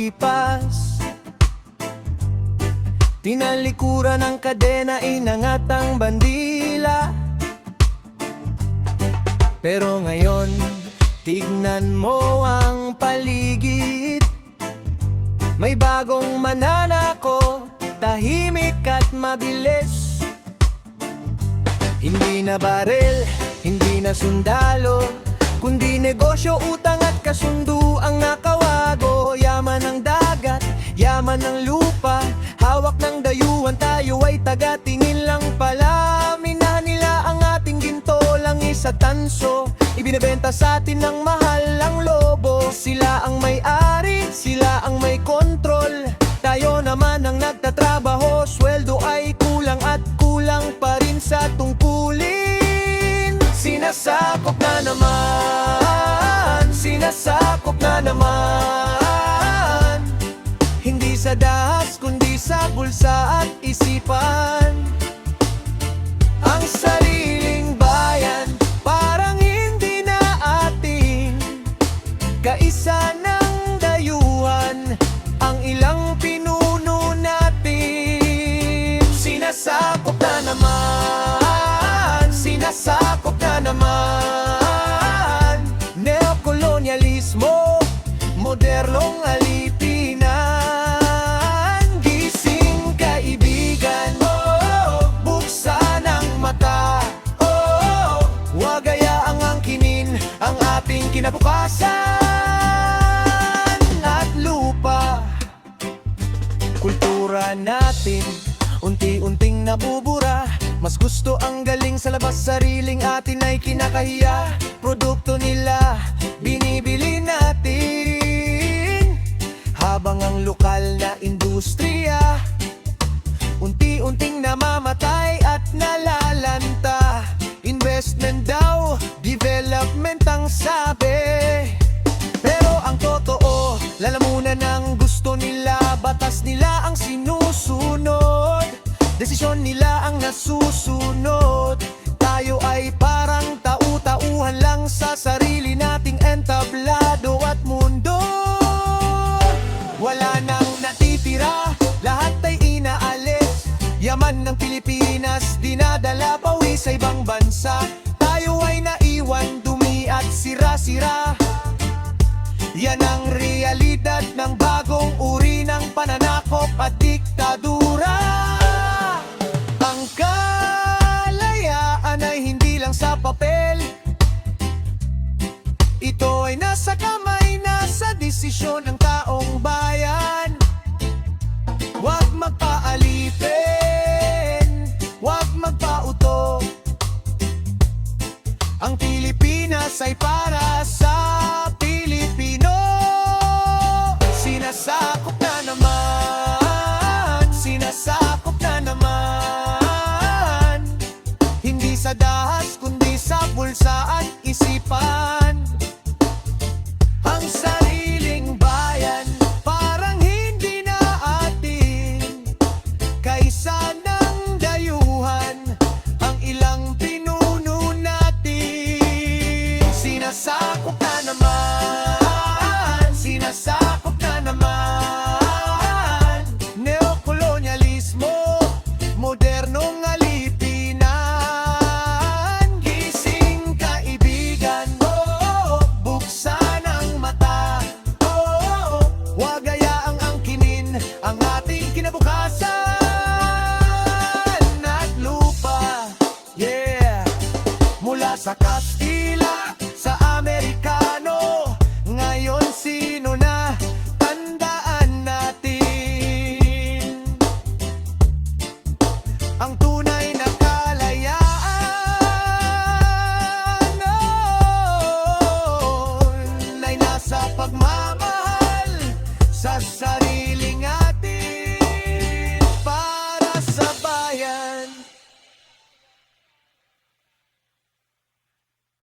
lumipas. Tinalikuran ng kadena, inangat ang bandila. Pero ngayon, tignan mo ang paligid. May bagong mananako, tahimik at mabilis. Hindi na baril, hindi na sundalo, kundi negosyo, utang at kasundo ang nakawago. Yaman ng dagat, yaman ng lupa, hawak ng dayuhan, tayo ay taga-tingin lang pala. Minahan nila ang ating ginto, langis at tanso, ibinebenta sa atin ng mahal ang lobo. Sila ang may-ari, sila ang may kontrol, tayo naman ang nagtatrabaho. Sweldo ay kulang at kulang pa rin sa tungkulin. Sinasakop na naman, sinasakop na naman. Hindi sa dahas kundi sa bulsa at isipan. Ang sariling bayan parang hindi na atin, kaisa ng dayuhan ang ilang pinuno natin. Sinasakop na naman, sinasakop na naman. Neokolonyalismo, modernong alipinan. Gising kaibigan, buksan ang mata, huwag hayaang angkinin ang ating kinabukasan. At lupa, kultura natin unti-unting nabubura. Mas gusto ang galing sa labas, sariling atin ay kinakahiya. Produkto nila binibili natin, habang ang lokal na industriya unti-unting namamatay at nalalanta. Investment daw, development ang sabi, pero ang totoo, lalamunan ng gusto nila. Batas nila ang sinusunod, desisyon nila ang nasusunod. Tayo ay parang tau-tauhan lang sa sarili nating entablado at mundo. Wala nang natitira, lahat ay inaalis. Yaman ng Pilipinas, dinadala pauwi sa ibang bansa. Tayo ay naiwan, dumi at sira-sira. Yan ang realidad ng bagong uri ng pananakop at diktadura. Ang kalayaan ay hindi lang sa papel, ito ay nasa kamay, nasa desisyon ng taong bayan. Huwag magpaalipin, huwag magpauto. Ang Pilipinas ay para sa Pilipino. Sinasakop na naman, sinasakop na naman. Hindi sa dahas kundi sa bulsa at isipan. Ang sariling bayan parang hindi na atin, kaisa ng dayuhan ang ilang pinuno natin. Sinasakop na naman, sinasakop na naman. Neokolonyalismo, modernong alipinan. Gising kaibigan, buksan ang mata, huwag hayaang angkinin ang ating kinabukasan. At lupa, yeah, mula sa Kastila, sa Amerikano, ngayon sino na, tandaan natin. Ang tunay na kalayaan ay nasa pagmamahal sa sariling